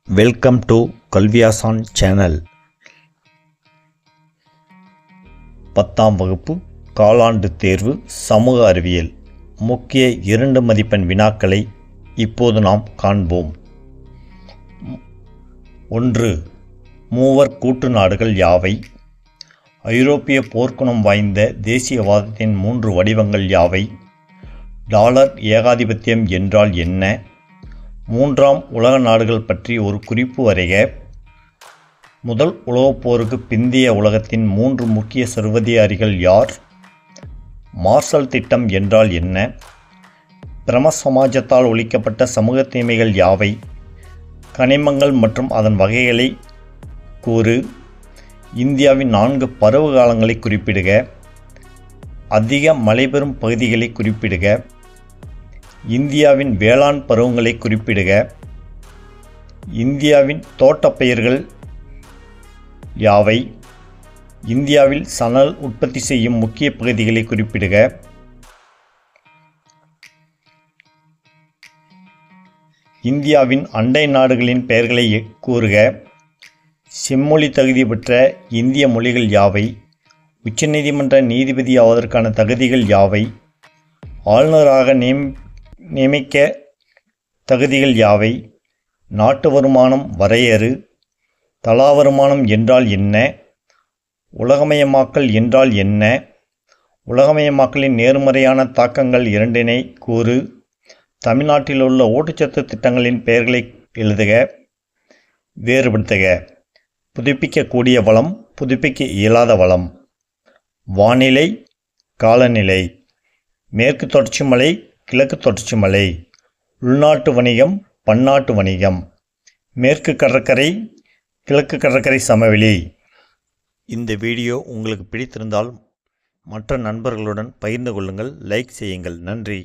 Welcome to கல்வியாசான் channel. 10ஆம் வகுப்பு காலாண்டு தேர்வு சமூக அறிவியல் முக்கிய 2 மதிப்பெண் வினாக்களை இப்போது நாம் காண்போம். 1. மூவர் கூட்டு நாடுகள் யாவை? ஐரோப்பிய போர்க்குணம் வாய்ந்த தேசியவாதத்தின் 3 வடிவங்கள் யாவை? டாலர் ஏகாதிபத்தியம் என்றால் என்ன? 3ஆம் உலக நாடுகள் பற்றி ஒரு குறிப்பு வரைக. முதல் உலகப் போருக்கு பிந்தைய உலகத்தின் 3 முக்கிய சர்வதிகாரிகள் யார்? மார்ஷல் திட்டம் என்றால் என்ன? பிரம சமாஜத்தால் ஒழிக்கப்பட்ட சமூக தீமைகள் யாவை? கனிமங்கள் மற்றும் அதன் வகைகளை கூறு. இந்தியாவின் 4 பருவ காலங்களை குறிப்பிடுக. அதிக மழை பெறும் பகுதிகளை குறிப்பிடுக. இந்தியாவின் வேளாண் பருவங்களை குறிப்பிடுக. இந்தியாவின் தோட்டப்பயிர்கள் யாவை? இந்தியாவில் சணல் உற்பத்தி செய்யும் முக்கிய பகுதிகளை குறிப்பிடுக. இந்தியாவின் அண்டை நாடுகளின் பெயர்களை கூறுக. செம்மொழி தகுதி பெற்ற இந்திய மொழிகள் யாவை? உச்சநீதிமன்ற நீதிபதி ஆவதற்கான தகுதிகள் யாவை? ஆளுநராக நியமிக்க தகுதிகள் யாவை? நாட்டு வருமானம் வரையறு. தலா வருமானம் என்றால் என்ன? உலகமயமாக்கல் என்றால் என்ன? உலகமயமாக்கலின் நேர்மறையான தாக்கங்கள் 2 கூறு. தமிழ்நாட்டில் உள்ள ஊட்டச்சத்து திட்டங்களின் பெயர்களை எழுதுக. வேறுபடுத்துக. புதுப்பிக்கக்கூடிய வளம், புதுப்பிக்க இயலாத வளம். வானிலை, காலநிலை. மேற்கு தொடர்ச்சி மலை, கிழக்கு தொடர்ச்சி மலை. உள்நாட்டு வணிகம், பன்னாட்டு வணிகம். மேற்கு கடற்கரை, கிழக்கு கடற்கரை சமவெளி. இந்த வீடியோ உங்களுக்கு பிடித்திருந்தால் மற்ற நண்பர்களுடன் பகிர்ந்து கொள்ளுங்கள். லைக் செய்யுங்கள். நன்றி.